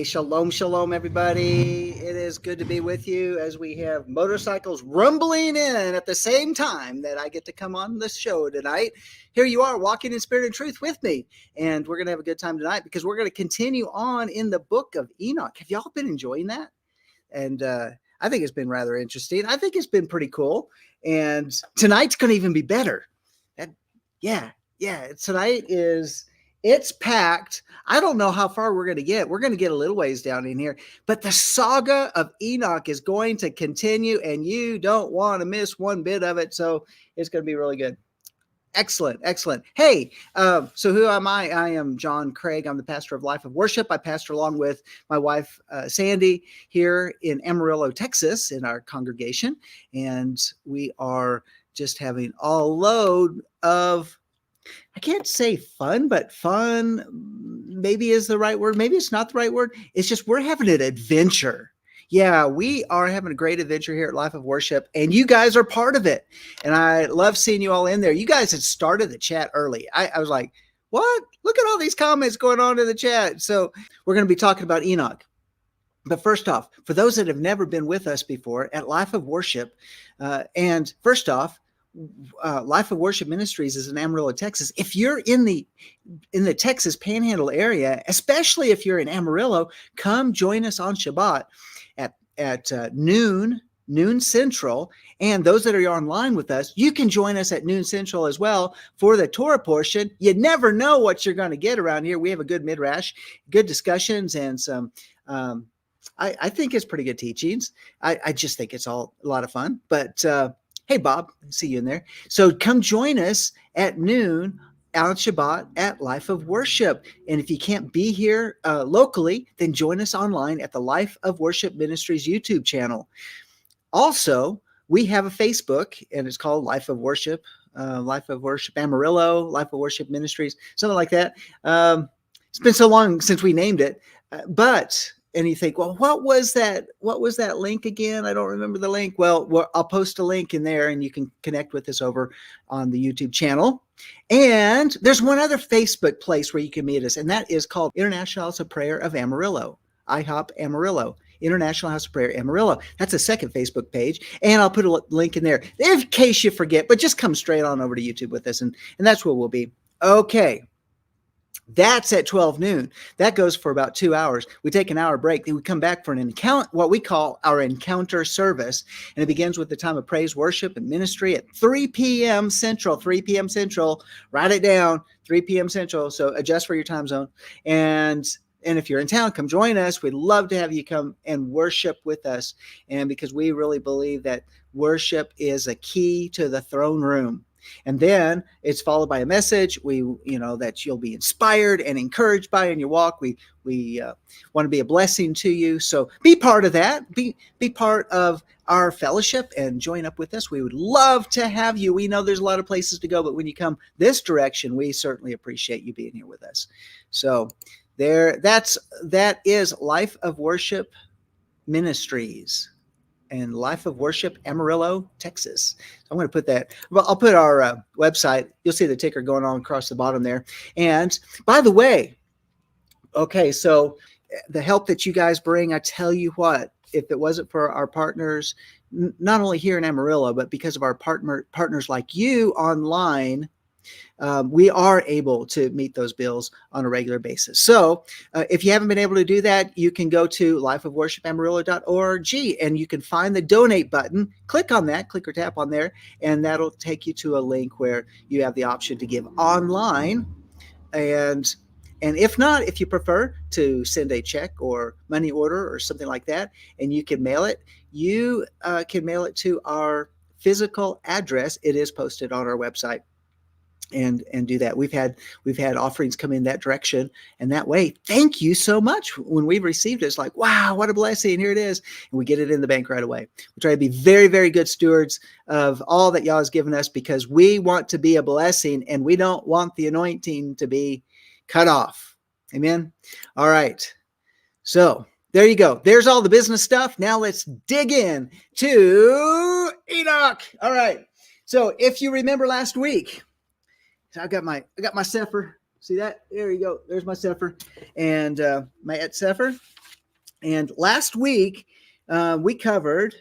Shalom, shalom, everybody. It is good to be with you as we have motorcycles rumbling in at the same time that I get to come on the show tonight. Here you are, walking in spirit and truth with me. And we're going to have a good time tonight because we're going to continue on in the book of Enoch. Have y'all been enjoying that? And I think it's been rather interesting. I think it's been pretty cool. And tonight's going to even be better. Tonight it's packed. I don't know how far we're going to get. We're going to get a little ways down in here, but the saga of Enoch is going to continue and you don't want to miss one bit of it. So it's going to be really good. Excellent. Hey, so who am I? I am John Craig. I'm the pastor of Life of Worship. I pastor along with my wife, Sandi, here in Amarillo, Texas, in our congregation. And we are just having a load of, I can't say fun, but fun maybe is the right word. Maybe it's not the right word. It's just we're having an adventure. Yeah, we are having a great adventure here at Life of Worship, and you guys are part of it. And I love seeing you all in there. You guys had started the chat early. I was like, what? Look at all these comments going on in the chat. So we're going to be talking about Enoch. But first off, for those that have never been with us before at Life of Worship, and first off, Life of Worship Ministries is in Amarillo, Texas. If you're in the Texas Panhandle area, especially if you're in Amarillo, come join us on Shabbat at noon Central. And those that are online with us, you can join us at noon Central as well for the Torah portion. You never know what you're going to get around here. We have a good midrash, good discussions, and some. I think it's pretty good teachings. I just think it's all a lot of fun. But hey, Bob, I see you in there. So come join us at noon on Shabbat at Life of Worship. And if you can't be here locally, then join us online at the Life of Worship Ministries YouTube channel. Also, we have a Facebook, and it's called Life of Worship Amarillo, Life of Worship Ministries, something like that. It's been so long since we named it, and you think, well, what was that link again? I don't remember the link. Well, I'll post a link in there and you can connect with us over on the YouTube channel. And there's one other Facebook place where you can meet us, and that is called International House of Prayer of Amarillo, IHOP Amarillo, International House of Prayer Amarillo. That's a second Facebook page, and I'll put a link in there in case you forget, but just come straight on over to YouTube with us, and that's where we'll be. Okay. That's at 12 noon. That goes for about 2 hours. We take an hour break. Then we come back for what we call our encounter service. And it begins with the time of praise, worship, and ministry at 3 p.m. Central. 3 p.m. Central. Write it down. 3 p.m. Central. So adjust for your time zone. And if you're in town, come join us. We'd love to have you come and worship with us. And because we really believe that worship is a key to the throne room. And then it's followed by a message that you'll be inspired and encouraged by in your walk. We want to be a blessing to you. So be part of that. Be part of our fellowship and join up with us. We would love to have you. We know there's a lot of places to go, but when you come this direction, we certainly appreciate you being here with us. So that is Life of Worship Ministries and Life of Worship Amarillo, Texas. So I'm going to put that. Well, I'll put our website. You'll see the ticker going on across the bottom there. And by the way, okay, so the help that you guys bring, I tell you what, if it wasn't for our partners, not only here in Amarillo, but because of our partners like you online, we are able to meet those bills on a regular basis. So if you haven't been able to do that, you can go to lifeofworshipamarillo.org and you can find the donate button. Click on that, click or tap on there, and that'll take you to a link where you have the option to give online. And if not, if you prefer to send a check or money order or something like that, and you can mail it, you can mail it to our physical address. It is posted on our website. And do that. We've had offerings come in that direction, and that way, thank you so much. When we've received it, it's like, wow, what a blessing. Here it is. And we get it in the bank right away. We try to be very, very good stewards of all that y'all has given us because we want to be a blessing and we don't want the anointing to be cut off. Amen. All right. So there you go. There's all the business stuff. Now let's dig in to Enoch. All right. So if you remember last week, so I got my Sefer. See that? There you go. There's my Sefer. And my Et Sefer. And last week, we covered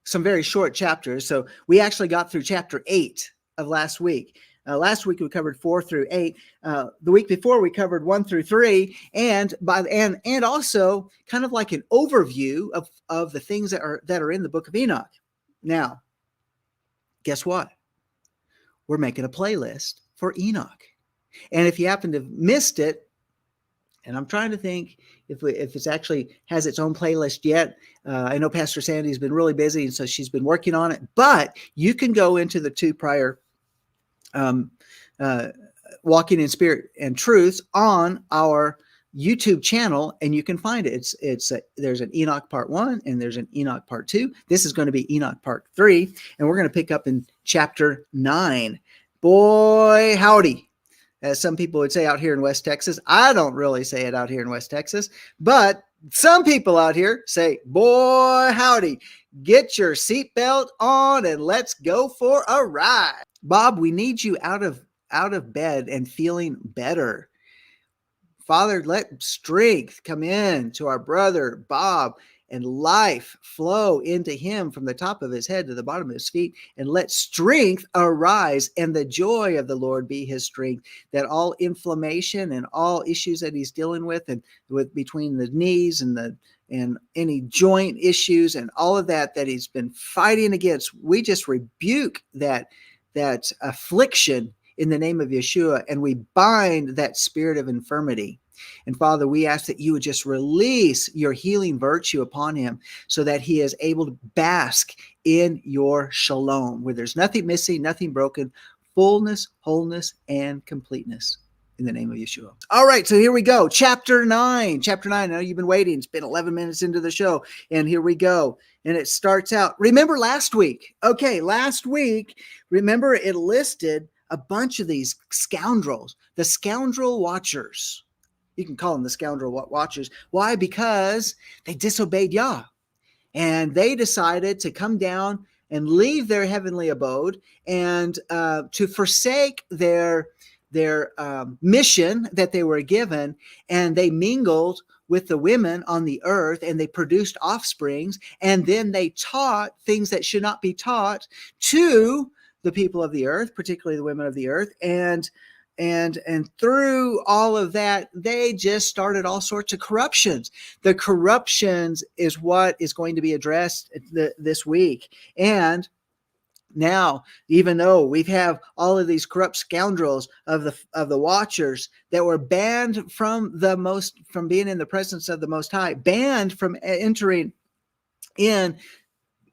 some very short chapters. So we actually got through chapter 8 of last week. Last week we covered 4 through 8. The week before we covered 1 through 3, and also kind of like an overview of the things that are in the book of Enoch. Now, guess what? We're making a playlist for Enoch. And if you happen to have missed it, and I'm trying to think if it's actually has its own playlist yet. I know Pastor Sandy's been really busy, and so she's been working on it. But you can go into the 2 prior Walking in Spirit and Truths on our YouTube channel, and you can find it. There's an Enoch part 1 and there's an Enoch part 2. This is going to be Enoch part 3, and we're going to pick up in chapter 9. Boy, howdy. As some people would say out here in West Texas. I don't really say it out here in West Texas, but some people out here say, boy, howdy, get your seatbelt on and let's go for a ride. Bob, we need you out of bed and feeling better. Father, let strength come in to our brother, Bob, and life flow into him from the top of his head to the bottom of his feet, and let strength arise, and the joy of the Lord be his strength, that all inflammation and all issues that he's dealing with, and with between the knees and any joint issues and all of that he's been fighting against, we just rebuke that affliction in the name of Yeshua, and we bind that spirit of infirmity. And Father, we ask that you would just release your healing virtue upon him so that he is able to bask in your shalom, where there's nothing missing, nothing broken, fullness, wholeness, and completeness in the name of Yeshua. All right, so here we go. Chapter 9. Chapter 9. I know you've been waiting. It's been 11 minutes into the show, and here we go. And it starts out. Remember last week? Okay, last week, remember it listed a bunch of these scoundrels, the scoundrel watchers. You can call them the scoundrel watchers. Why? Because they disobeyed Yah. And they decided to come down and leave their heavenly abode and to forsake their mission that they were given. And they mingled with the women on the earth, and they produced offsprings. And then they taught things that should not be taught to the people of the earth, particularly the women of the earth. And through all of that, they just started all sorts of corruptions. The corruptions is what is going to be addressed this week. And now, even though we have all of these corrupt scoundrels of the watchers that were banned from being in the presence of the Most High, banned from entering in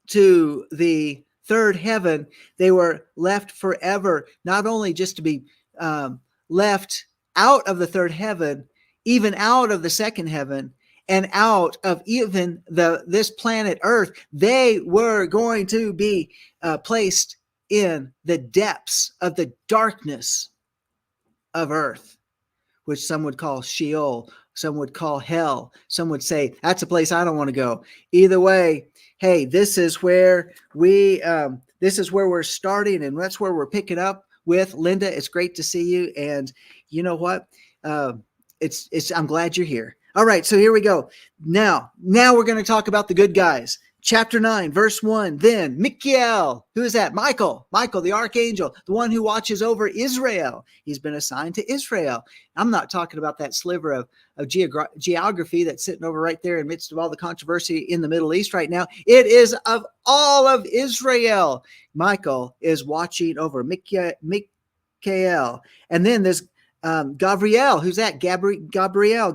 to the third heaven, they were left forever, not only just to be left out of the third heaven, even out of the second heaven, and out of even this planet Earth. They were going to be placed in the depths of the darkness of earth, which some would call Sheol, some would call hell. Some would say, that's a place I don't want to go. Either way, hey, this is where we're starting, and that's where we're picking up with. Linda, it's great to see you. And you know what? I'm glad you're here. All right, so here we go. Now we're going to talk about the good guys. Chapter 9, verse 1. Then Michael, who is that? Michael, the archangel, the one who watches over Israel. He's been assigned to Israel. I'm not talking about that sliver of geography that's sitting over right there in the midst of all the controversy in the Middle East right now. It is of all of Israel. Michael is watching over Michael. And then there's Gabriel. Who's that? Gabriel.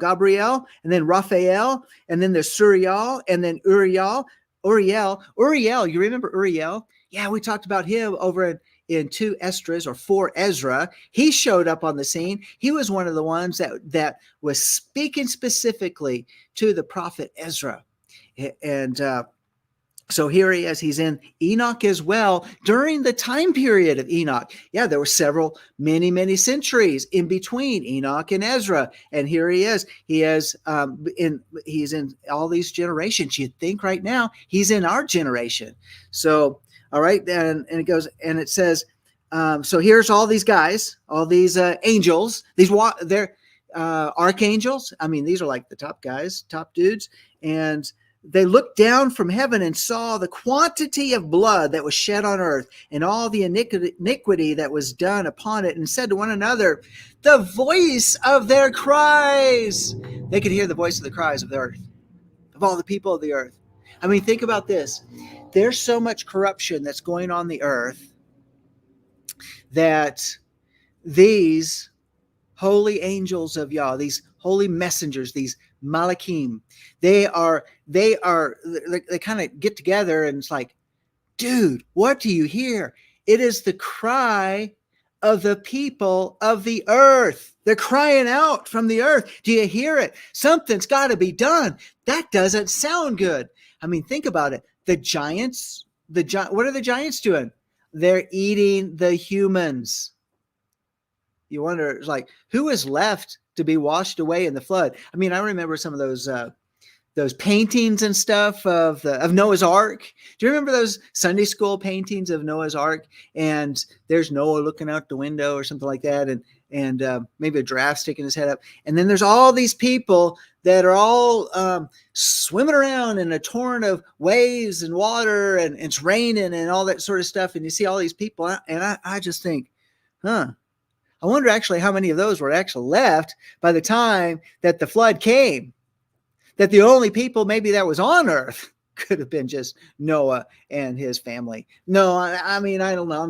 And then Raphael. And then there's Suriel. And then Uriel. You remember Uriel? Yeah, we talked about him over in 2 Esdras or 4 Ezra. He showed up on the scene. He was one of the ones that was speaking specifically to the prophet Ezra. And so here he is. He's in Enoch as well during the time period of Enoch. Yeah, there were many centuries in between Enoch and Ezra. And here he is. He's in all these generations. You'd think right now he's in our generation. So, all right. And it goes, and it says, so here's all these guys, all these angels, archangels. I mean, these are like the top guys, top dudes. And they looked down from heaven and saw the quantity of blood that was shed on earth and all the iniquity that was done upon it, and said to one another, the voice of their cries. They could hear the voice of the cries of the earth, of all the people of the earth. I mean, think about this. There's so much corruption that's going on the earth that these holy angels of Yah, these holy messengers, these malakim, they kind of get together and it's like, dude, what do you hear? It is the cry of the people of the earth. They're crying out from the earth. Do you hear it? Something's got to be done. That doesn't sound good. I mean, think about it. The giants, what are the giants doing? They're eating the humans. You wonder, it's like, who is left to be washed away in the flood? I mean, I remember some of those paintings and stuff of Noah's Ark. Do you remember those Sunday school paintings of Noah's Ark? And there's Noah looking out the window or something like that, and maybe a giraffe sticking his head up. And then there's all these people that are all swimming around in a torrent of waves and water, and it's raining and all that sort of stuff. And you see all these people, and I just think, I wonder actually how many of those were actually left by the time that the flood came. That the only people maybe that was on earth could have been just Noah and his family. No, I mean, I don't know.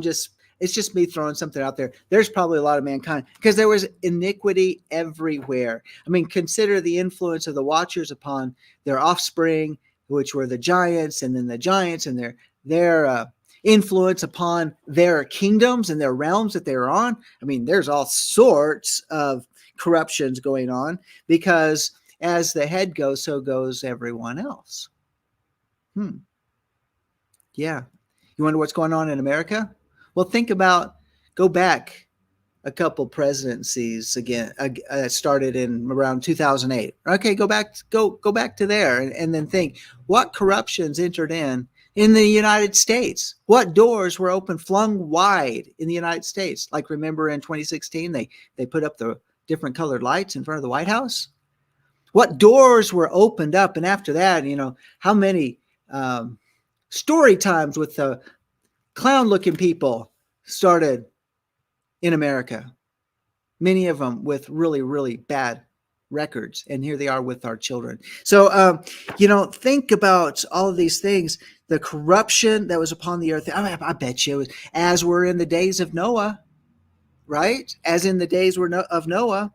It's just me throwing something out there. There's probably a lot of mankind because there was iniquity everywhere. I mean, consider the influence of the watchers upon their offspring, which were the giants, and then the giants and their influence upon their kingdoms and their realms that they were on. I mean, there's all sorts of corruptions going on because as the head goes, so goes everyone else. Yeah. You wonder what's going on in America? Well, go back a couple presidencies again, started in around 2008. Okay, go back to there and then think what corruptions entered in the United States. What doors were open, flung wide in the United States? Like, remember in 2016, they put up the different colored lights in front of the White House? What doors were opened up? And after that, how many story times with the clown-looking people started in America? Many of them with really, really bad records. And here they are with our children. So, think about all of these things. The corruption that was upon the earth. I bet you, as we're in the days of Noah, right? As in the days of Noah.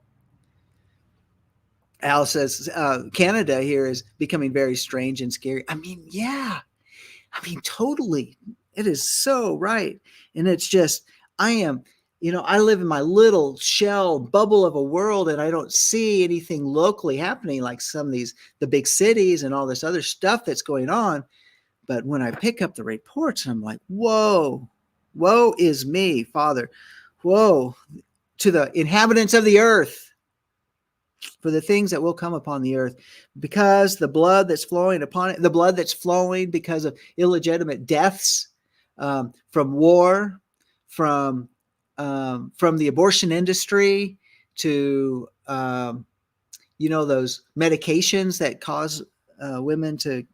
Al says Canada here is becoming very strange and scary. I mean, yeah. I mean, totally. It is so right. And it's just, I live in my little shell bubble of a world, and I don't see anything locally happening like some of the big cities and all this other stuff that's going on. But when I pick up the reports, I'm like, whoa, woe is me, Father. Woe to the inhabitants of the earth for the things that will come upon the earth, because the blood that's flowing upon it, the blood that's flowing because of illegitimate deaths, from war, from the abortion industry to, those medications that cause women to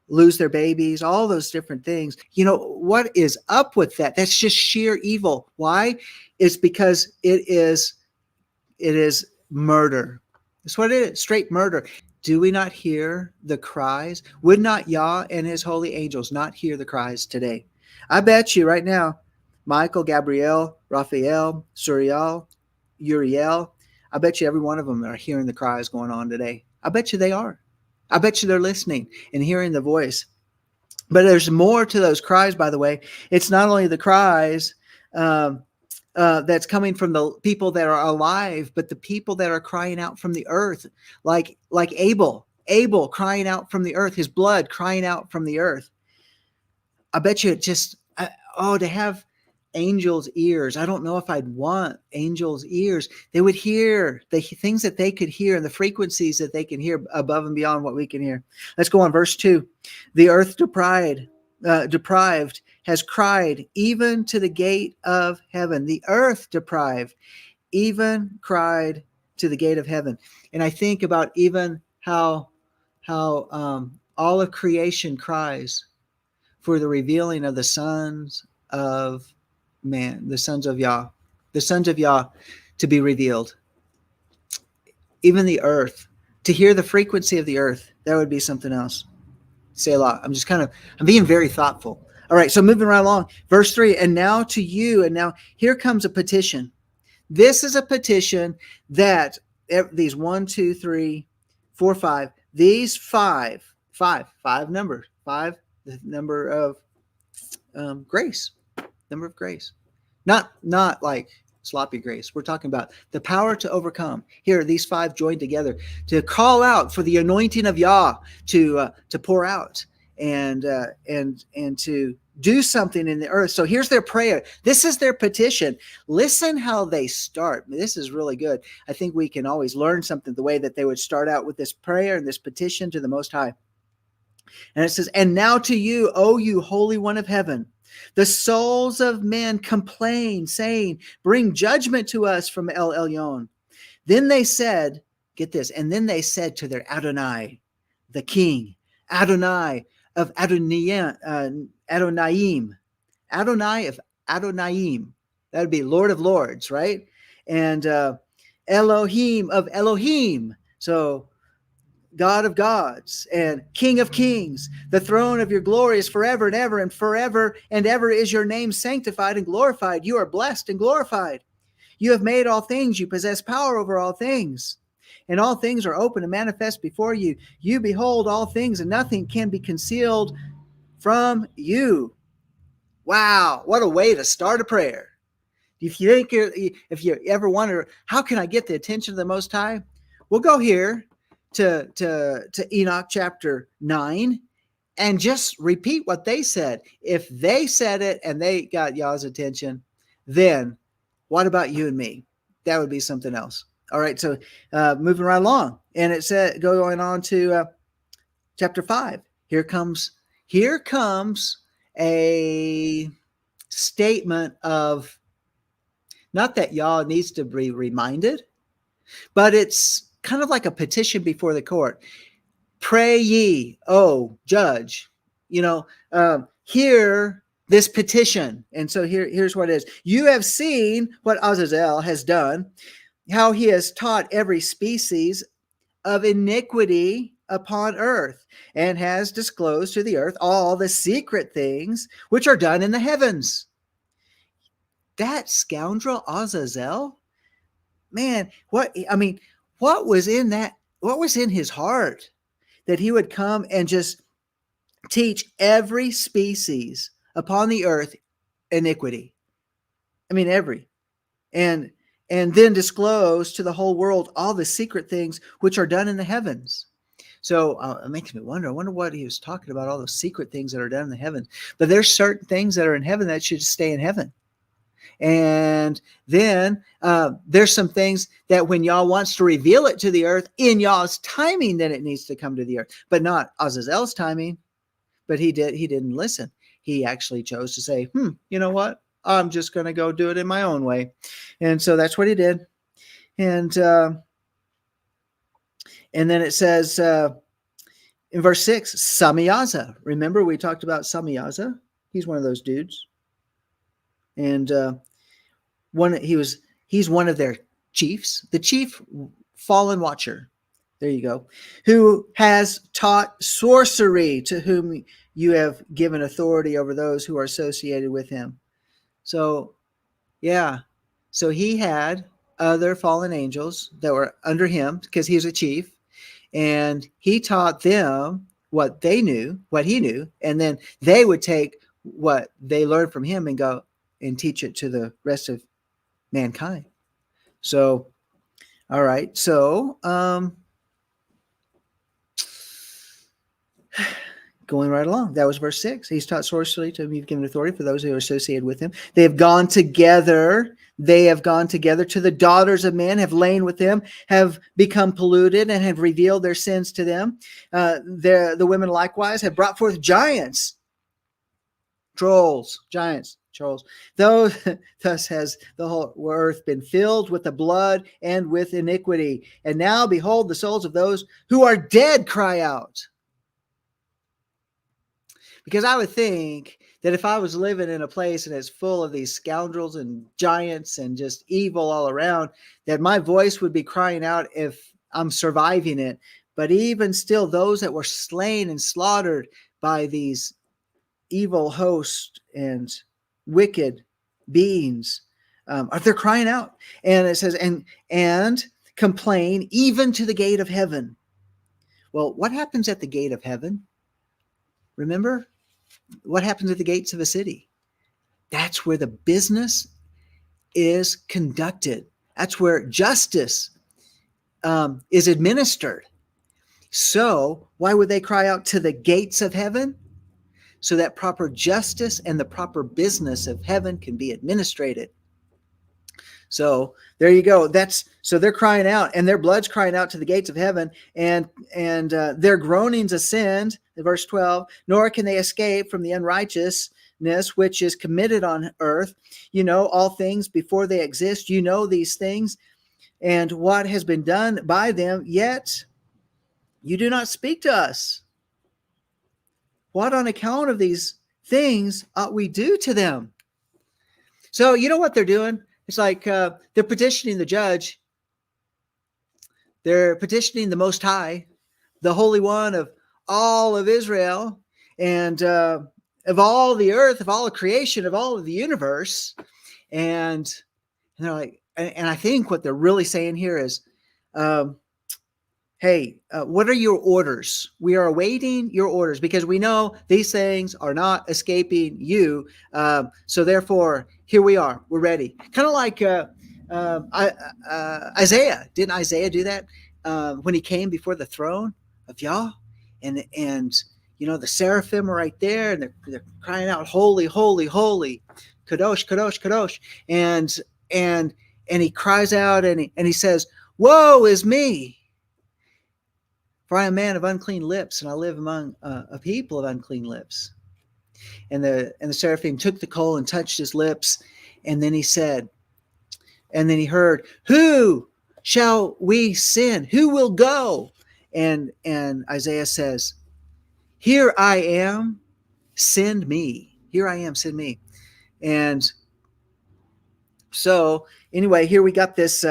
lose their babies, all those different things. What is up with that? That's just sheer evil. Why? It's because it is murder. That's what it is, straight murder. Do we not hear the cries? Would not Yah and his holy angels not hear the cries today? I bet you right now, Michael, Gabriel, Raphael, Suriel, Uriel, I bet you every one of them are hearing the cries going on today. I bet you they are. I bet you they're listening and hearing the voice. But there's more to those cries, by the way. It's not only the cries that's coming from the people that are alive, but the people that are crying out from the earth, like Abel crying out from the earth, his blood crying out from the earth. I bet you to have angels' ears. I don't know if I'd want angels' ears. They would hear the things that they could hear and the frequencies that they can hear above and beyond what we can hear. Let's go on. Verse 2. The earth deprived has cried even to the gate of heaven. The earth deprived even cried to the gate of heaven. And I think about even how all of creation cries for the revealing of the sons of man, the sons of Yah, to be revealed. Even the earth, to hear the frequency of the earth, that would be something else. Selah. I'm being very thoughtful. All right, so moving right along. Verse 3, and now to you, and now here comes a petition. This is a petition that these 1, 2, 3, 4, 5, these five numbers, the number of grace, not like sloppy grace. We're talking about the power to overcome. Here, these 5 joined together to call out for the anointing of Yah to pour out and to do something in the earth. So here's their prayer. This is their petition. Listen how they start. This is really good. I think we can always learn something the way that they would start out with this prayer and this petition to the Most High. And it says, and now to you, O you Holy One of heaven, the souls of men complain, saying, bring judgment to us from El Elyon. Then they said, get this, and then they said to their Adonai, the king, Adonai of Adonai of Adonai. That would be Lord of Lords, right? And Elohim of Elohim. So God of gods and King of kings. The throne of your glory is forever and forever and ever is your name sanctified and glorified. You are blessed and glorified. You have made all things. You possess power over all things. And all things are open and manifest before you. You behold all things, and nothing can be concealed from you. Wow, what a way to start a prayer. If you ever wonder, how can I get the attention of the Most High? We'll go here to Enoch chapter 9 and just repeat what they said. If they said it and they got Yah's attention, then what about you and me? That would be something else. All right, so moving right along, and it said, going on to chapter 5. Here comes a statement of, not that Yah needs to be reminded, but it's kind of like a petition before the court. Pray ye, O judge, hear this petition. And so here's what it is. You have seen what Azazel has done, how he has taught every species of iniquity upon earth, and has disclosed to the earth all the secret things which are done in the heavens. That scoundrel Azazel, man, what was in that? What was in his heart that he would come and just teach every species upon the earth iniquity? Every. And then disclose to the whole world all the secret things which are done in the heavens. So it makes me wonder. I wonder what he was talking about, all those secret things that are done in the heavens. But there's certain things that are in heaven that should stay in heaven. And then there's some things that when Yah wants to reveal it to the earth in Yah's timing, then it needs to come to the earth, but not Azazel's timing. But he didn't listen. He actually chose to say, you know what? I'm just going to go do it in my own way. And so that's what he did. And then it says in verse 6, Samiyaza. Remember, we talked about Samiyaza. He's one of those dudes. And he's one of their chiefs, the chief fallen watcher. There you go. Who has taught sorcery, to whom you have given authority over those who are associated with him. So, yeah. So he had other fallen angels that were under him because he's a chief, and he taught them what he knew, and then they would take what they learned from him and go and teach it to the rest of mankind. So, all right. So, going right along. That was verse 6. He's taught sorcery to whom you've given authority for those who are associated with him. They have gone together. To the daughters of men, have lain with them, have become polluted, and have revealed their sins to them. The women likewise have brought forth giants Trolls, giants, trolls. Thus has the whole earth been filled with the blood and with iniquity. And now behold, the souls of those who are dead cry out. Because I would think that if I was living in a place and it's full of these scoundrels and giants and just evil all around, that my voice would be crying out if I'm surviving it. But even still, those that were slain and slaughtered by these evil hosts and wicked beings, they're crying out. And it says, and complain even to the gate of heaven. Well, what happens at the gate of heaven? Remember? What happens at the gates of a city? That's where the business is conducted. That's where justice is administered. So why would they cry out to the gates of heaven? So that proper justice and the proper business of heaven can be administrated. So there you go. So they're crying out, and their blood's crying out to the gates of heaven, and their groanings ascend, in verse 12, nor can they escape from the unrighteousness which is committed on earth. You know all things before they exist. You know these things and what has been done by them, yet you do not speak to us. What on account of these things ought we do to them? So you know what they're doing? It's like they're petitioning the judge. They're petitioning the Most High, the Holy One of all of Israel, and of all the earth, of all of creation, of all of the universe. And they're like, and I think what they're really saying here is, hey, what are your orders? We are awaiting your orders because we know these things are not escaping you. So therefore, here we are. We're ready. Kind of like Isaiah. Didn't Isaiah do that when he came before the throne of Yah? And you know, the seraphim are right there, and they're crying out, holy, holy, holy, kadosh, kadosh, kadosh. And he cries out, and he says, woe is me, for I am a man of unclean lips, and I live among a people of unclean lips. And the seraphim took the coal and touched his lips, and then he said, and then he heard, who shall we send? Who will go? And Isaiah says, here I am, send me. Here I am, send me. And so anyway, here we got this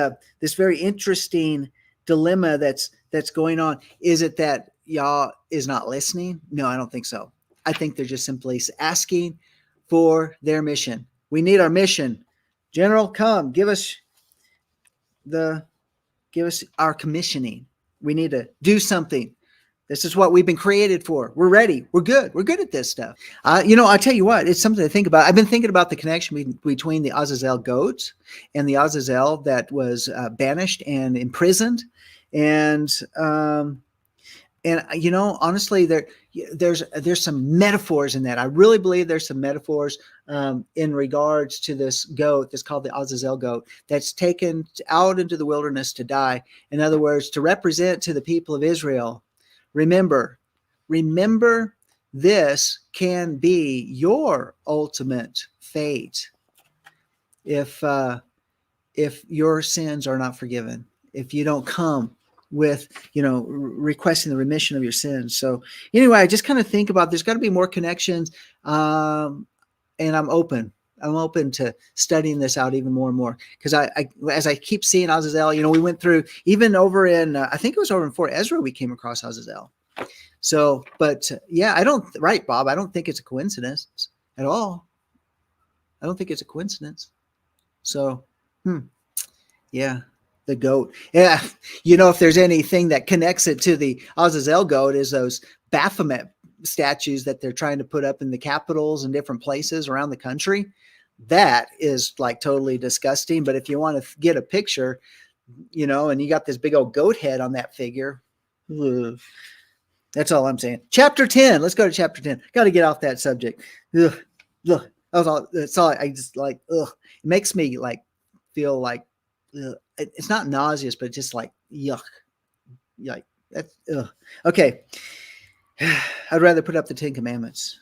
very interesting dilemma that's going on. Is it that Yah is not listening? No, I don't think so. I think they're just simply asking for their mission. We need our mission. General, come, give us our commissioning. We need to do something. This is what we've been created for. We're ready. We're good. We're good at this stuff. I tell you what, it's something to think about. I've been thinking about the connection between the Azazel goat and the Azazel that was banished and imprisoned. And honestly, there's some metaphors in that. I really believe there's some metaphors in regards to this goat that's called the Azazel goat that's taken out into the wilderness to die. In other words, to represent to the people of Israel, remember, this can be your ultimate fate if your sins are not forgiven, if you don't come with, requesting the remission of your sins. So anyway, I just kind of think about, there's got to be more connections. And I'm open to studying this out even more and more. Cause I as I keep seeing Azazel, we went through even over in, I think it was over in Fort Ezra, we came across Azazel. So, but yeah, right, Bob, I don't think it's a coincidence at all. I don't think it's a coincidence. So, yeah. The goat. Yeah. If there's anything that connects it to the Azazel goat is those Baphomet statues that they're trying to put up in the capitals and different places around the country. That is like totally disgusting. But if you want to get a picture, and you got this big old goat head on that figure, ugh, that's all I'm saying. Chapter 10. Let's go to chapter 10. Got to get off that subject. Ugh, ugh. That's all. I just like, ugh. It makes me like feel like, ugh. It's not nauseous, but just like yuck. That's ugh. Okay. I'd rather put up the 10 Commandments.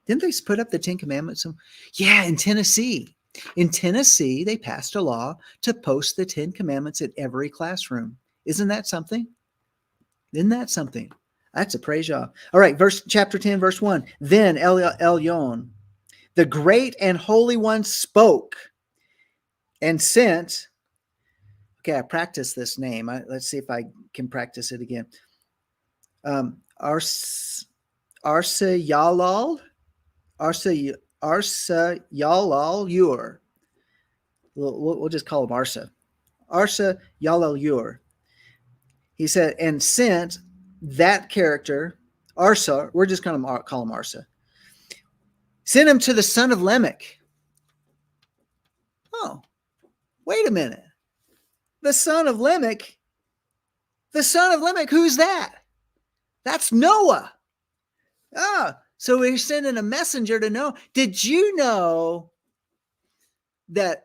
Didn't they put up the 10 Commandments? Yeah, in Tennessee. In Tennessee, they passed a law to post the 10 Commandments in every classroom. Isn't that something? Isn't that something? That's a praise Yah. All right, chapter 10, verse 1. Then Elyon, the great and holy one, spoke and sent. Okay, I practiced this name. Let's see if I can practice it again. Arsa Yalal Ur. We'll just call him Arsa. Arsa Yalal Ur. He said, and sent that character, Arsa, we're just going to call him Arsa. Sent him to the son of Lamech. Oh, wait a minute. The son of Lamech? The son of Lamech, who's that? That's Noah. So he's sending a messenger to Noah. Did you know that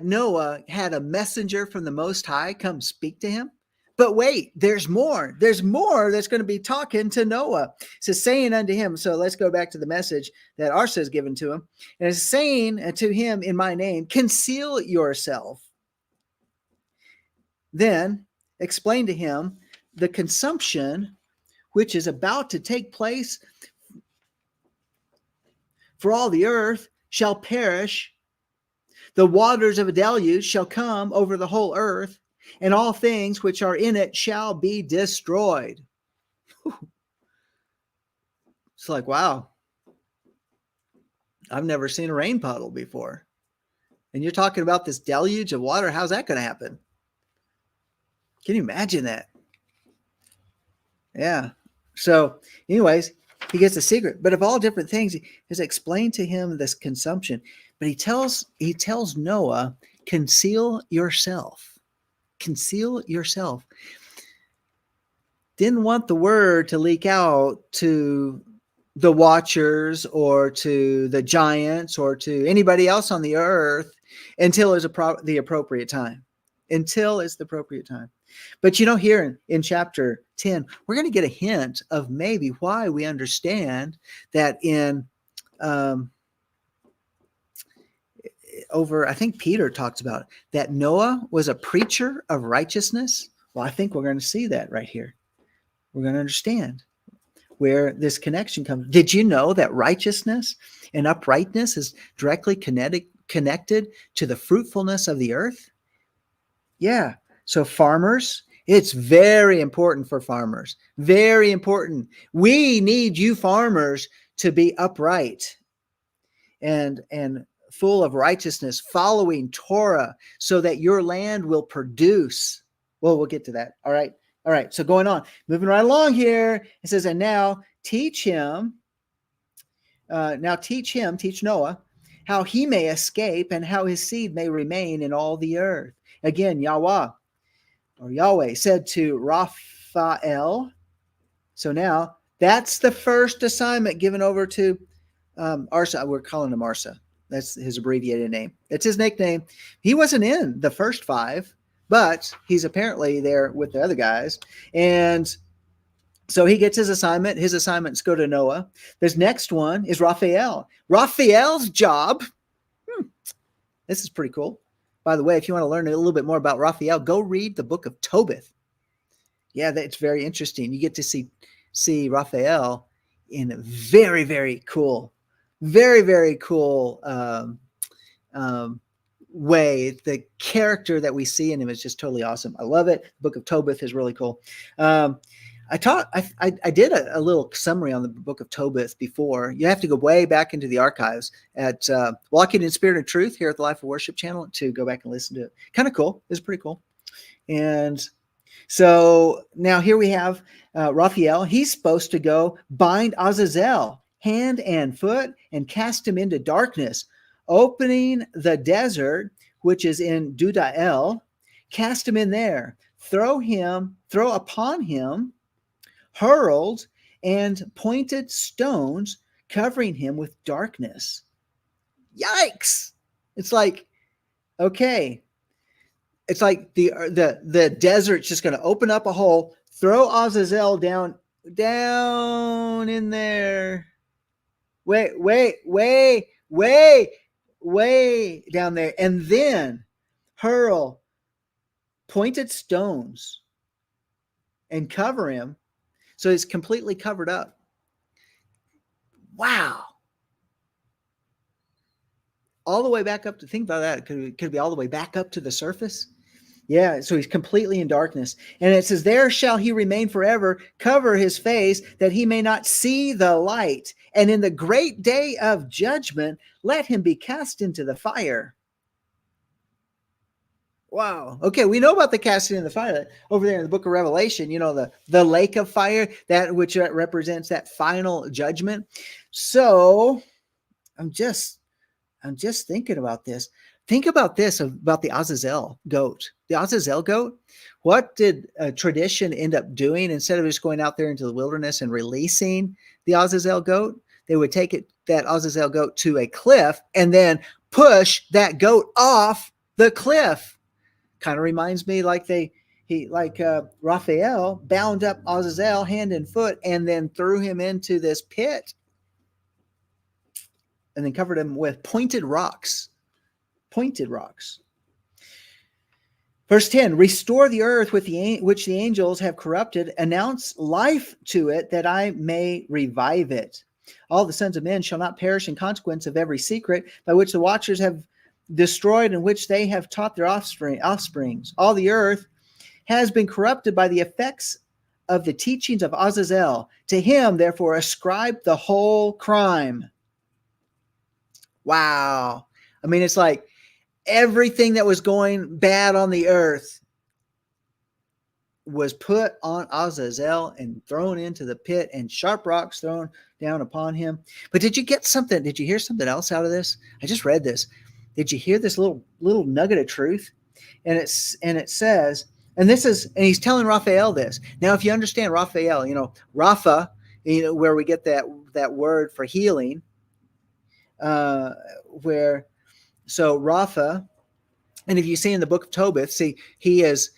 Noah had a messenger from the Most High come speak to him? But wait, there's more. There's more that's going to be talking to Noah. It says, saying unto him, so let's go back to the message that Arsa has given to him. And it's saying to him in my name, conceal yourself. Then explain to him the consumption which is about to take place, for all the earth shall perish. The waters of a deluge shall come over the whole earth, and all things which are in it shall be destroyed. It's like, wow, I've never seen a rain puddle before. And you're talking about this deluge of water. How's that going to happen? Can you imagine that? Yeah. So anyways, he gets a secret, but of all different things, he has explained to him this consumption, but he tells Noah, conceal yourself. Conceal yourself. Didn't want the word to leak out to the watchers or to the giants or to anybody else on the earth until it's the appropriate time. Until it's the appropriate time. But here in chapter 10, we're going to get a hint of maybe why we understand that in I think Peter talks about it, that Noah was a preacher of righteousness. Well, I think we're going to see that right here. We're going to understand where this connection comes. Did you know that righteousness and uprightness is directly connected to the fruitfulness of the earth? Yeah. So farmers, it's very important for farmers. Very important. We need you farmers to be upright and full of righteousness, following Torah, so that your land will produce. Well, we'll get to that. All right. So going on, moving right along here, it says, and now teach him, teach Noah, how he may escape and how his seed may remain in all the earth. Again, Yahweh said to Raphael. So now that's the first assignment given over to Arsa. We're calling him Arsa. That's his abbreviated name. It's his nickname. He wasn't in the first 5, but he's apparently there with the other guys. And so he gets his assignment. His assignments go to Noah. This next one is Raphael. Raphael's job. This is pretty cool. By the way, if you want to learn a little bit more about Raphael, go read the book of Tobit. Yeah, that's very interesting. You get to see Raphael in a very, very cool way. The character that we see in him is just totally awesome. I love it. The book of Tobit is really cool. I did a little summary on the book of Tobit before. You have to go way back into the archives at Walking in Spirit and Truth here at the Life of Worship channel to go back and listen to it. Kind of cool. It's pretty cool. And so now here we have Raphael. He's supposed to go bind Azazel hand and foot and cast him into darkness, opening the desert, which is in Dudael, cast him in there, throw upon him hurled and pointed stones, covering him with darkness. Yikes! It's like, okay. It's like the desert's just going to open up a hole, throw Azazel down in there. way down there, and then hurl pointed stones and cover him so he's completely covered up. Wow. All the way back up to, think about that. Could it be all the way back up to the surface? Yeah, so he's completely in darkness. And it says, there shall he remain forever, cover his face, that he may not see the light. And in the great day of judgment, let him be cast into the fire. Wow. Okay, we know about the casting in the fire over there in the book of Revelation, the lake of fire, that which represents that final judgment. So I'm just thinking about this. Think about this, about the Azazel goat. The Azazel goat, what did tradition end up doing? Instead of just going out there into the wilderness and releasing the Azazel goat, they would take that Azazel goat to a cliff and then push that goat off the cliff. Kind of reminds me like Raphael bound up Azazel hand and foot and then threw him into this pit and then covered him with pointed rocks. Verse 10, restore the earth which the angels have corrupted, announce life to it that I may revive it. All the sons of men shall not perish in consequence of every secret by which the watchers have destroyed, in which they have taught their offsprings. All the earth has been corrupted by the effects of the teachings of Azazel. To him, therefore, ascribe the whole crime. Wow. I mean, it's like everything that was going bad on the earth was put on Azazel and thrown into the pit, and sharp rocks thrown down upon him. But did you get something? Did you hear something else out of this? I just read this. Did you hear this little nugget of truth? And it says, and he's telling Raphael this. Now, if you understand Raphael, Rapha, where we get that word for healing, so Rapha, and if you see in the book of Tobit, see, he is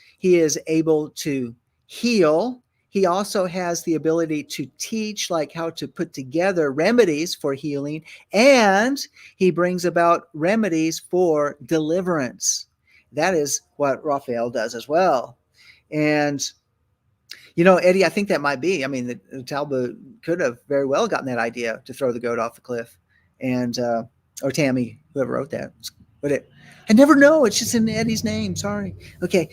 able to heal. He also has the ability to teach, like how to put together remedies for healing, and he brings about remedies for deliverance. That is what Raphael does as well. And, Eddie, I think that might be, the Talbot could have very well gotten that idea to throw the goat off the cliff. And, or Tammy, whoever wrote that. But I never know. It's just in Eddie's name. Sorry. Okay.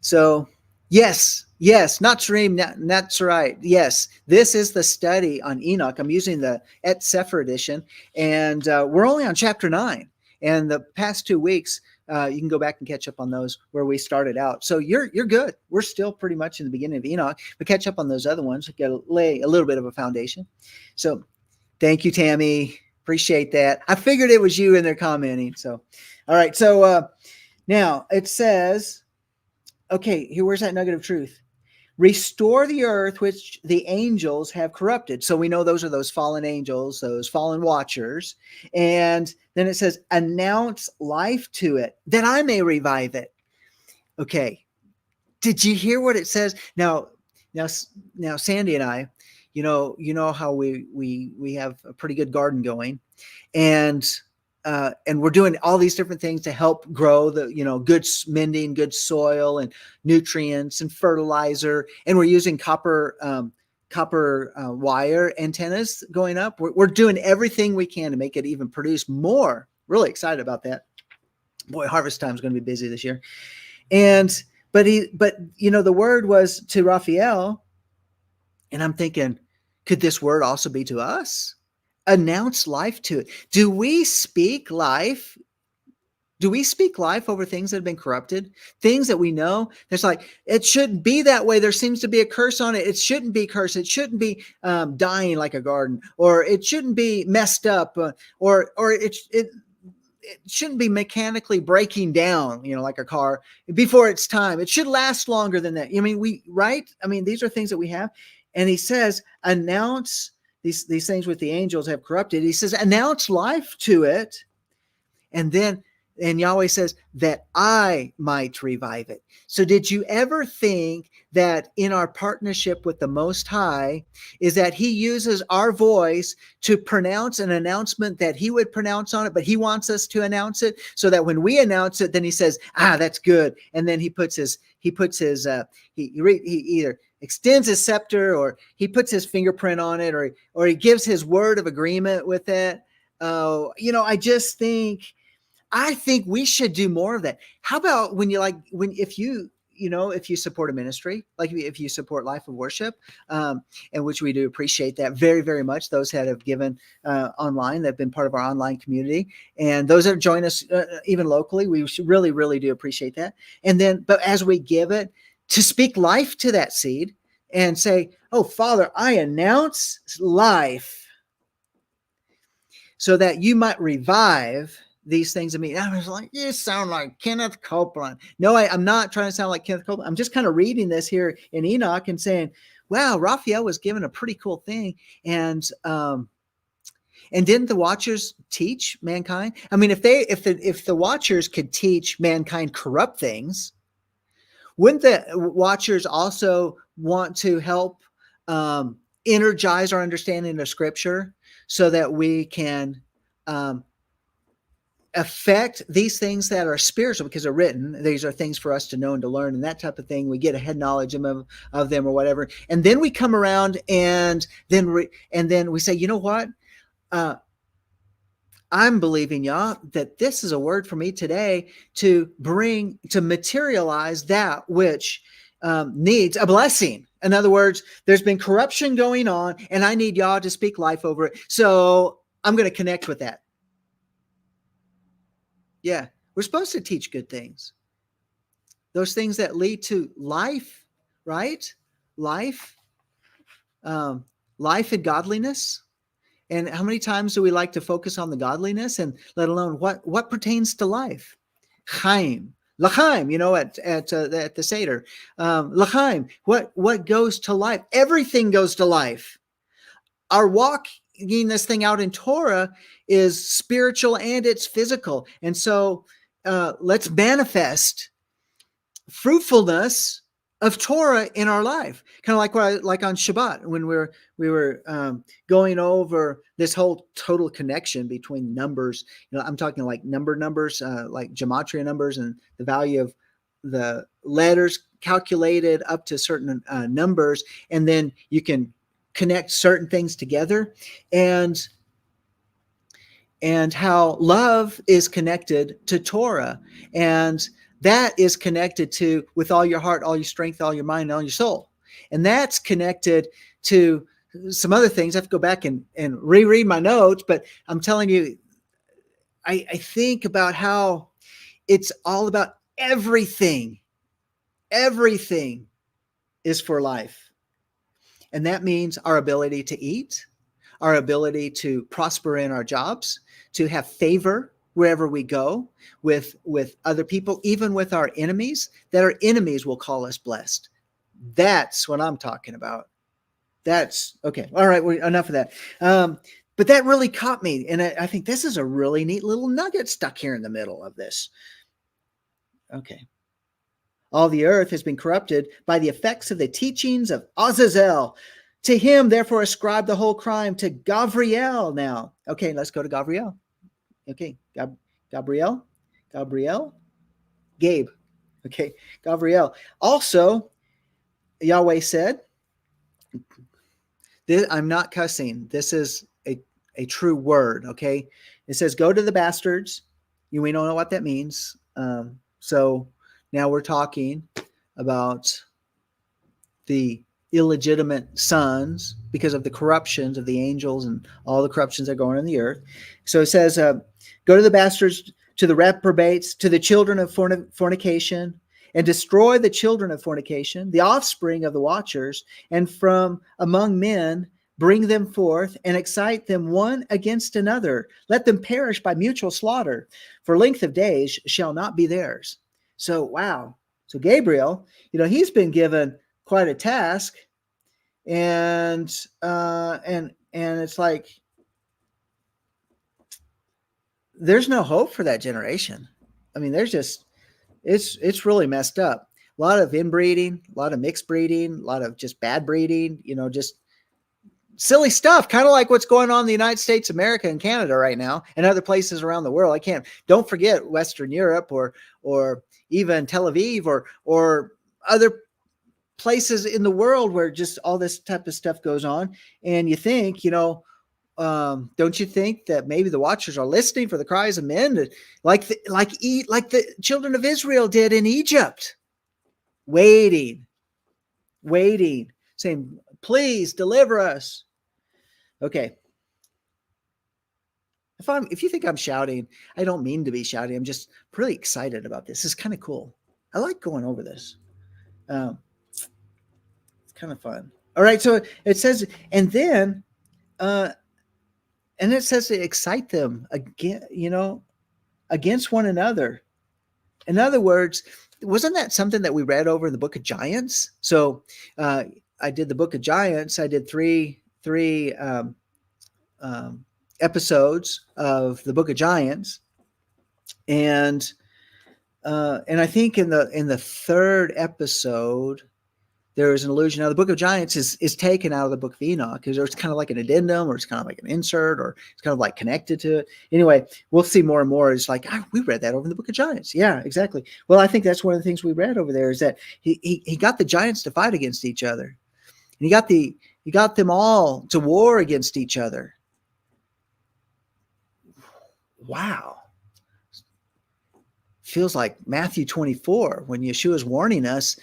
So yes, Natsrim, that's right. Yes, this is the study on Enoch. I'm using the Et Sefer edition, and we're only on chapter 9. And the past 2 weeks, you can go back and catch up on those where we started out. So you're good. We're still pretty much in the beginning of Enoch, but catch up on those other ones. Lay a little bit of a foundation. So thank you, Tammy. Appreciate that. I figured it was you in there commenting. So, all right. So now it says, okay, where's that nugget of truth? Restore the earth which the angels have corrupted. So we know those are those fallen angels, those fallen watchers. And then it says, announce life to it, that I may revive it. Okay. Did you hear what it says? Now, Sandi and I, you know how we have a pretty good garden going, and we're doing all these different things to help grow the, good mending, good soil and nutrients and fertilizer. And we're using copper wire antennas going up. We're doing everything we can to make it even produce more. Really excited about that. Boy, harvest time is going to be busy this year. But the word was to Raphael, and I'm thinking, could this word also be to us? Announce life to it. Do we speak life? Do we speak life over things that have been corrupted? Things that we know, there's like, it shouldn't be that way. There seems to be a curse on it. It shouldn't be cursed. It shouldn't be dying like a garden, or it shouldn't be messed up, or it shouldn't be mechanically breaking down, like a car before its time. It should last longer than that. Right? These are things that we have. And he says, announce these things with the angels have corrupted. He says, announce life to it. And then And Yahweh says that I might revive it. So did you ever think that in our partnership with the Most High is that he uses our voice to pronounce an announcement that he would pronounce on it, but he wants us to announce it so that when we announce it, then he says, that's good. And then he either extends his scepter or he puts his fingerprint on it or he gives his word of agreement with it. I think we should do more of that. How about if you support a ministry, like if you support Life of Worship, and which we do appreciate that very, very much. Those that have given online, that have been part of our online community, and those that join us even locally, we really, really do appreciate that. And then, but as we give it, to speak life to that seed and say, "Oh, Father, I announce life so that you might revive these things in me." I was like, you sound like Kenneth Copeland. No, I'm not trying to sound like Kenneth Copeland. I'm just kind of reading this here in Enoch and saying, wow, Raphael was given a pretty cool thing. And didn't the Watchers teach mankind? I mean, if the Watchers could teach mankind corrupt things, wouldn't the Watchers also want to help energize our understanding of Scripture so that we can affect these things that are spiritual because they're written? These are things for us to know and to learn and that type of thing. We get a head knowledge of them or whatever. And then we come around and then we say, you know what? I'm believing, Yah, that this is a word for me today to materialize that which needs a blessing. In other words, there's been corruption going on and I need Yah to speak life over it. So I'm going to connect with that. Yeah, we're supposed to teach good things. Those things that lead to life, right? Life and godliness. And how many times do we like to focus on the godliness and let alone what pertains to life? Chaim, l'chaim, at the Seder. L'chaim, what goes to life? Everything goes to life. Our walking this thing out in Torah is spiritual and it's physical. And so let's manifest fruitfulness of Torah in our life, kind of like on Shabbat when we were going over this whole total connection between numbers. I'm talking like numbers, like gematria numbers, and the value of the letters calculated up to certain numbers, and then you can connect certain things together, and how love is connected to Torah, and that is connected to with all your heart, all your strength, all your mind, and all your soul. And that's connected to some other things. I have to go back and reread my notes, but I'm telling you, I think about how it's all about everything. Everything is for life. And that means our ability to eat, our ability to prosper in our jobs, to have favor wherever we go with other people, even with our enemies, that our enemies will call us blessed. That's what I'm talking about. That's okay. All right. Well, enough of that. But that really caught me. And I think this is a really neat little nugget stuck here in the middle of this. Okay. All the earth has been corrupted by the effects of the teachings of Azazel. To him, therefore, ascribe the whole crime to Gabriel now. Okay, let's go to Gabriel. Okay, Gabriel, Gabe. Okay, Gabriel. Also, Yahweh said, I'm not cussing. This is a true word, okay? It says, go to the bastards. We don't know what that means. So now we're talking about the illegitimate sons because of the corruptions of the angels and all the corruptions that are going on in the earth. So it says, go to the bastards, to the reprobates, to the children of fornication, and destroy the children of fornication, the offspring of the watchers, and from among men bring them forth and excite them one against another. Let them perish by mutual slaughter, for length of days shall not be theirs. So, wow. So Gabriel, he's been given quite a task, and it's like there's no hope for that generation. I mean, there's just, it's really messed up. A lot of inbreeding, a lot of mixed breeding, a lot of just bad breeding, just silly stuff, kind of like what's going on in the United States, America, and Canada right now, and other places around the world. Don't forget Western Europe or even Tel Aviv or other places in the world where just all this type of stuff goes on. And you think, don't you think that maybe the watchers are listening for the cries of men, like the children of Israel did in Egypt, waiting, saying, "Please deliver us." Okay. If you think I'm shouting, I don't mean to be shouting. I'm just really excited about this. It's kind of cool. I like going over this. It's kind of fun. All right. So it says, and it says to excite them again, against one another. In other words, wasn't that something that we read over in the book of Giants? So I did the book of Giants. I did three episodes of the book of Giants, and I think in the third episode there is an allusion. Now the book of Giants is taken out of the book of Enoch, because it's kind of like an addendum, or it's kind of like an insert, or it's kind of like connected to it. Anyway, we'll see more and more. It's like, we read that over in the book of Giants. Yeah, exactly. Well, I think that's one of the things we read over there, is that he got the giants to fight against each other, and he got them all to war against each other. Wow. Feels like Matthew 24, when Yeshua's warning us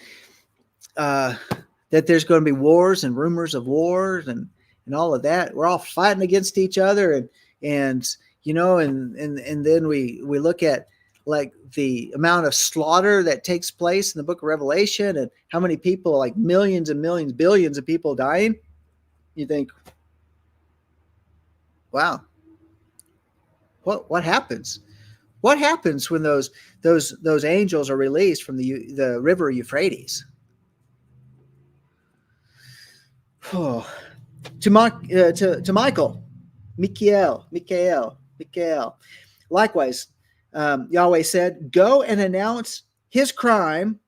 that there's going to be wars and rumors of wars and all of that. We're all fighting against each other, and then we look at like the amount of slaughter that takes place in the book of Revelation, and how many people, like millions and millions, billions of people dying. You think, wow, what happens? What happens when those angels are released from the river Euphrates? Oh, to Michael. Likewise, Yahweh said, "Go and announce his crime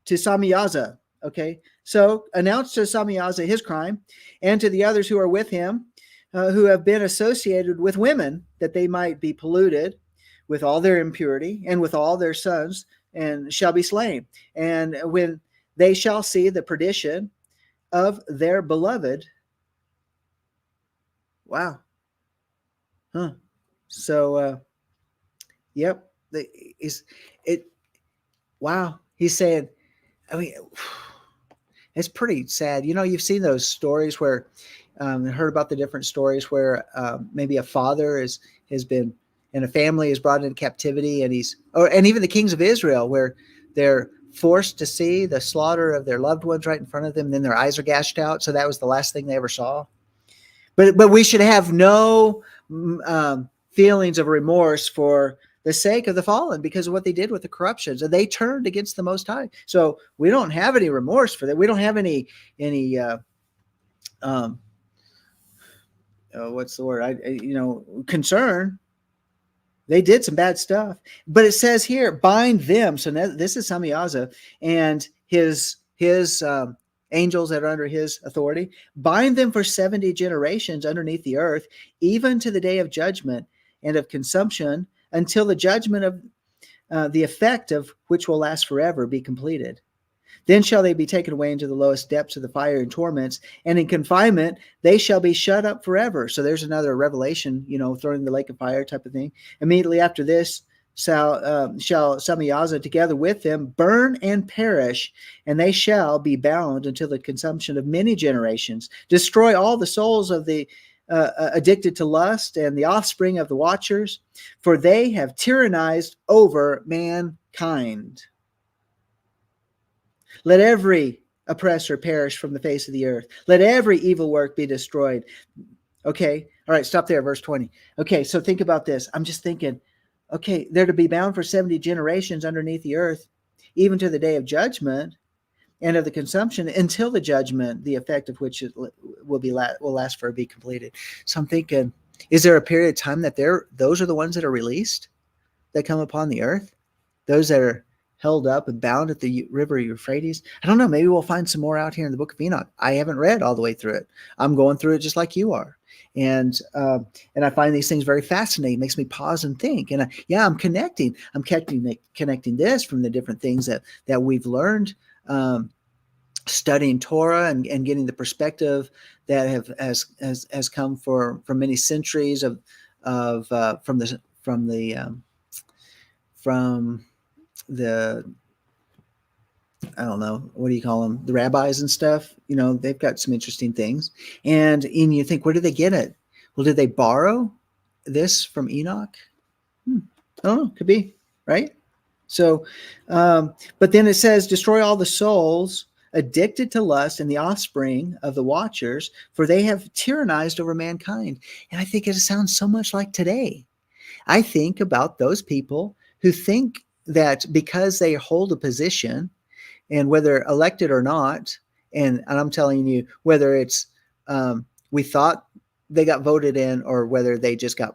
to Samiyaza." Okay, so announce to Samiyaza his crime, and to the others who are with him, who have been associated with women, that they might be polluted with all their impurity, and with all their sons, and shall be slain. And when they shall see the perdition of their beloved. Wow. Huh. So, yep. Wow. He's saying, I mean, it's pretty sad. You've seen those stories where, heard about the different stories where maybe a father has been, and a family is brought into captivity, and and even the kings of Israel, where they're forced to see the slaughter of their loved ones right in front of them, and then their eyes are gashed out. So that was the last thing they ever saw. But we should have no feelings of remorse for the sake of the fallen, because of what they did with the corruptions, and they turned against the Most High. So we don't have any remorse for that. We don't have any what's the word? Concern. They did some bad stuff, but it says here, bind them. So this is Samiyaza and his angels that are under his authority. Bind them for 70 generations underneath the earth, even to the day of judgment and of consumption, until the judgment of the effect of which will last forever be completed. Then shall they be taken away into the lowest depths of the fire and torments, and in confinement they shall be shut up forever. So there's another revelation, thrown in the lake of fire type of thing. Immediately after this shall Samiyaza together with them burn and perish, and they shall be bound until the consumption of many generations. Destroy all the souls of the addicted to lust, and the offspring of the watchers, for they have tyrannized over mankind. Let every oppressor perish from the face of the earth. Let every evil work be destroyed. Okay. All right. Stop there. Verse 20. Okay. So think about this. I'm just thinking, okay, they're to be bound for 70 generations underneath the earth, even to the day of judgment and of the consumption, until the judgment, the effect of which will last for be completed. So I'm thinking, is there a period of time that those are the ones that are released, that come upon the earth? those that are held up and bound at the river Euphrates. I don't know. Maybe we'll find some more out here in the book of Enoch. I haven't read all the way through it. I'm going through it just like you are. And I find these things very fascinating. It makes me pause and think. And I'm connecting. I'm connecting this from the different things that we've learned studying Torah and getting the perspective that has come for many centuries from the I don't know, what do you call them, the rabbis and stuff. They've got some interesting things, and you think, where did they get it? Well, did they borrow this from Enoch? I don't know, could be, right? So but then it says, destroy all the souls addicted to lust and the offspring of the watchers, for they have tyrannized over mankind. And I think it sounds so much like today. I think about those people who think that because they hold a position, and whether elected or not, and I'm telling you, whether it's we thought they got voted in or whether they just got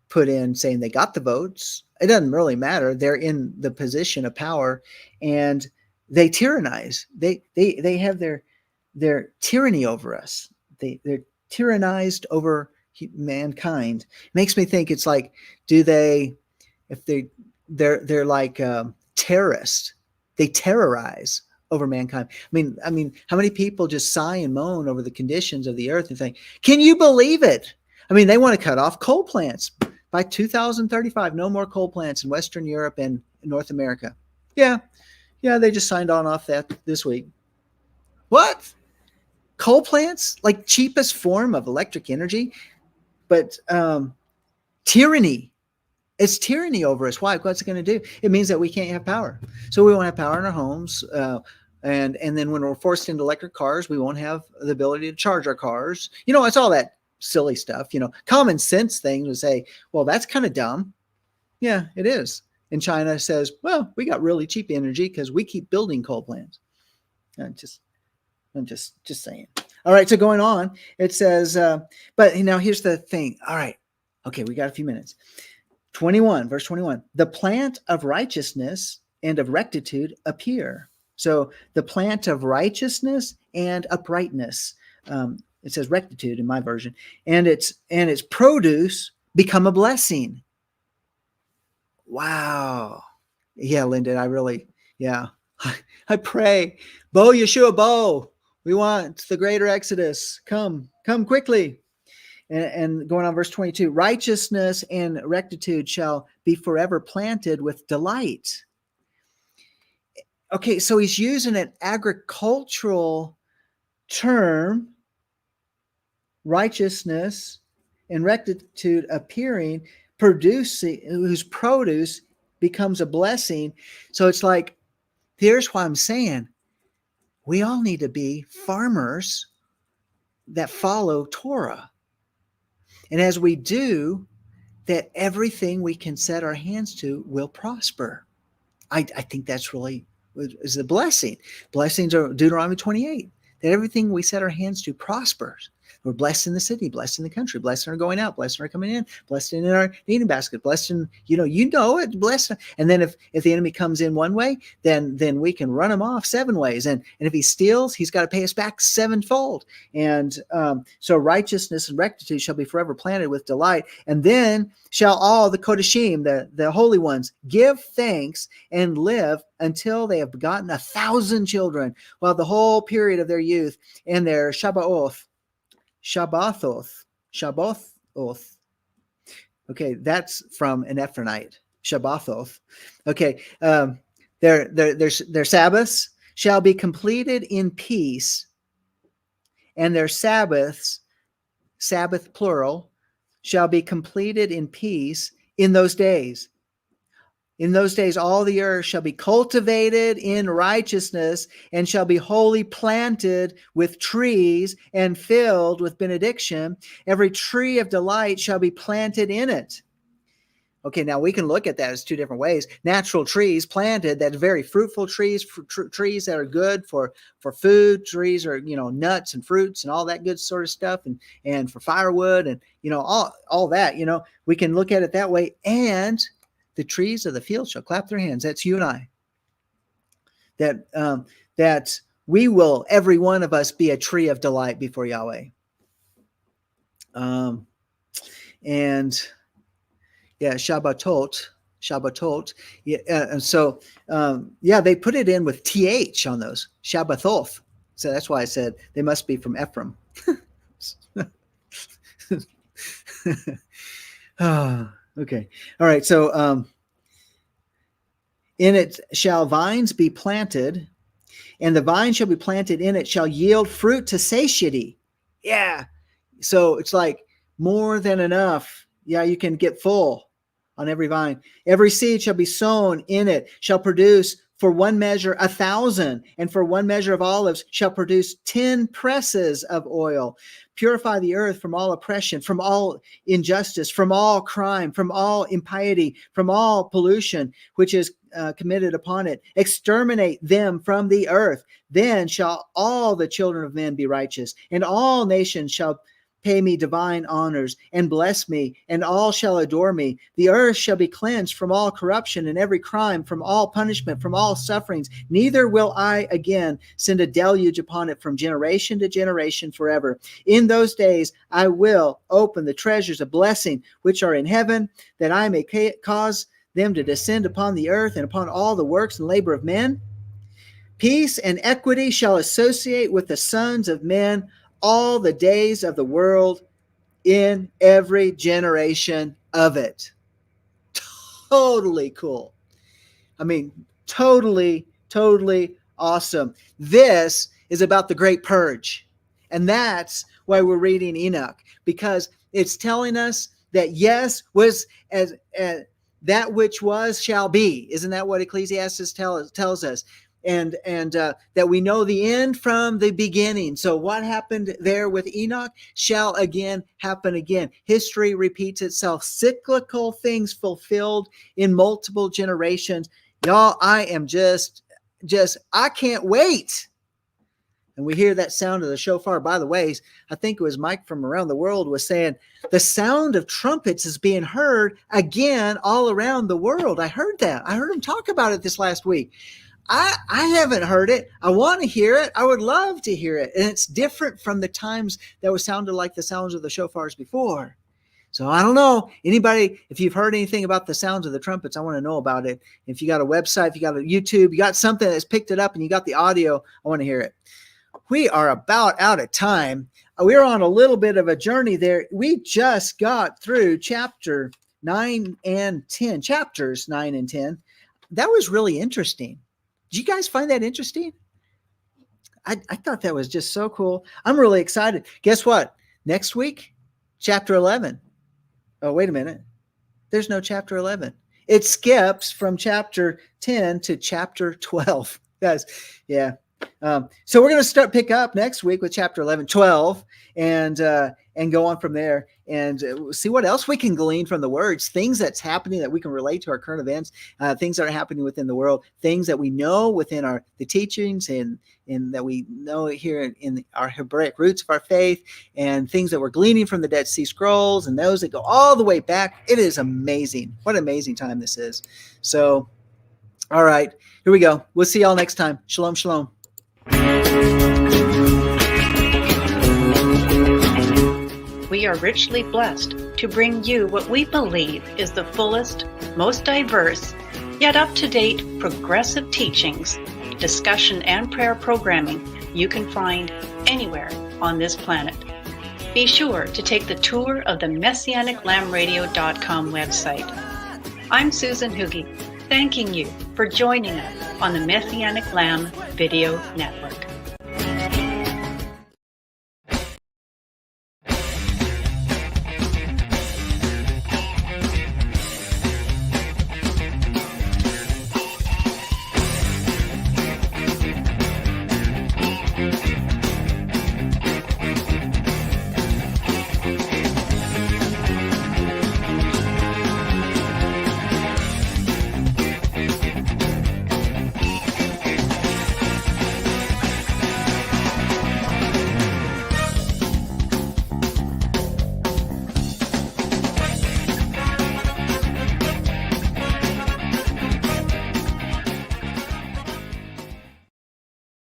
put in saying they got the votes, it doesn't really matter. They're in the position of power, and they tyrannize. They have their tyranny over us. They're tyrannized over mankind. Makes me think it's like, they're like terrorists. They terrorize over mankind. I mean, how many people just sigh and moan over the conditions of the earth and think, can you believe it? I mean, they want to cut off coal plants by 2035. No more coal plants in Western Europe and North America. Yeah, they just signed off that this week. What? Coal plants? Like cheapest form of electric energy? But tyranny. It's tyranny over us. Why? What's it going to do? It means that we can't have power. So we won't have power in our homes. And then when we're forced into electric cars, we won't have the ability to charge our cars. It's all that silly stuff. Common sense thing to say, well, that's kind of dumb. Yeah, it is. And China says, well, we got really cheap energy because we keep building coal plants. I'm just saying. All right, so going on, it says, but now here's the thing. All right, okay, we got a few minutes. 21, verse 21, the plant of righteousness and of rectitude appear. So the plant of righteousness and uprightness, it says rectitude in my version, and its produce become a blessing. Wow. Yeah, Lyndon, I pray, Bo Yeshua, Bo, we want the greater Exodus. Come quickly. And going on verse 22, righteousness and rectitude shall be forever planted with delight. Okay, so he's using an agricultural term, righteousness and rectitude appearing, producing, whose produce becomes a blessing. So it's like, here's why I'm saying we all need to be farmers that follow Torah. And as we do, that everything we can set our hands to will prosper. I think that's really is the blessing. Blessings are Deuteronomy 28, that everything we set our hands to prospers. We're blessed in the city, blessed in the country, blessed in our going out, blessed in our coming in, blessed in our eating basket, blessed in, it, blessed. And then if the enemy comes in one way, then we can run him off 7 ways. And if he steals, he's got to pay us back 7-fold. And so righteousness and rectitude shall be forever planted with delight. And then shall all the Kodashim, the holy ones, give thanks and live until they have begotten 1,000 children, while the whole period of their youth and their Shabbathoth. Okay, that's from an Ephronite. Shabbathoth. Okay, their Sabbaths shall be completed in peace, and their Sabbaths, Sabbath plural, shall be completed in peace in those days. In those days, all the earth shall be cultivated in righteousness and shall be wholly planted with trees and filled with benediction. Every tree of delight shall be planted in it. Okay, now we can look at that as 2 different ways. Natural trees planted, that's very fruitful trees, trees that are good for food. Trees are, nuts and fruits and all that good sort of stuff, and for firewood and, all that, we can look at it that way. And the trees of the field shall clap their hands. That's you and I. That we will, every one of us, be a tree of delight before Yahweh. And yeah, Shabbatot. Yeah, and so they put it in with TH on those, Shabbathoth. So that's why I said they must be from Ephraim. Okay. All right. So in it shall vines be planted, and the vine shall be planted in it shall yield fruit to satiety. Yeah. So it's like more than enough. Yeah, you can get full on every vine. Every seed shall be sown in it, shall produce for one measure 1,000, and for one measure of olives shall produce 10 presses of oil. Purify the earth from all oppression, from all injustice, from all crime, from all impiety, from all pollution, which is committed upon it. Exterminate them from the earth. Then shall all the children of men be righteous, and all nations shall pay me divine honors and bless me, and all shall adore me. The earth shall be cleansed from all corruption and every crime, from all punishment, from all sufferings. Neither will I again send a deluge upon it from generation to generation forever. In those days I will open the treasures of blessing which are in heaven, that I may cause them to descend upon the earth and upon all the works and labor of men. Peace and equity shall associate with the sons of men all the days of the world, in every generation of it. Totally cool. I mean, totally awesome. This is about the great purge. And that's why we're reading Enoch, because it's telling us that yes, was as that which was shall be. Isn't that what Ecclesiastes tells us? And that we know the end from the beginning. So what happened there with Enoch shall again happen again. History repeats itself. Cyclical things fulfilled in multiple generations. Y'all, I am just I can't wait. And we hear that sound of the shofar. By the way, I think it was Mike from around the world was saying the sound of trumpets is being heard again all around the world. I heard that. I heard him talk about it this last week. I haven't heard it. I want to hear it. I would love to hear it. And it's different from the times that was sounded like the sounds of the shofars before. So I don't know. Anybody, if you've heard anything about the sounds of the trumpets, I want to know about it. If you got a website, if you got a YouTube, you got something that's picked it up and you got the audio, I want to hear it. We are about out of time. We're on a little bit of a journey there. We just got through chapter 9 and 10, chapters 9 and 10. That was really interesting. Did you guys find that interesting? I thought that was just so cool. I'm really excited. Guess what? Next week, chapter 11. Oh, wait a minute. There's no chapter 11. It skips from chapter 10 to chapter 12. Guys, yeah. So we're going to pick up next week with chapter 11, 12, and go on from there and see what else we can glean from the words, things that's happening that we can relate to our current events, things that are happening within the world, things that we know within the teachings and that we know here in our Hebraic roots of our faith, and things that we're gleaning from the Dead Sea Scrolls and those that go all the way back. It is amazing. What an amazing time this is. So, all right, here we go. We'll see y'all next time. Shalom, shalom. We are richly blessed to bring you what we believe is the fullest, most diverse, yet up-to-date progressive teachings, discussion, and prayer programming you can find anywhere on this planet. Be sure to take the tour of the MessianicLambRadio.com website. I'm Susan Hoogie, thanking you for joining us on the Messianic Lamb Video Network.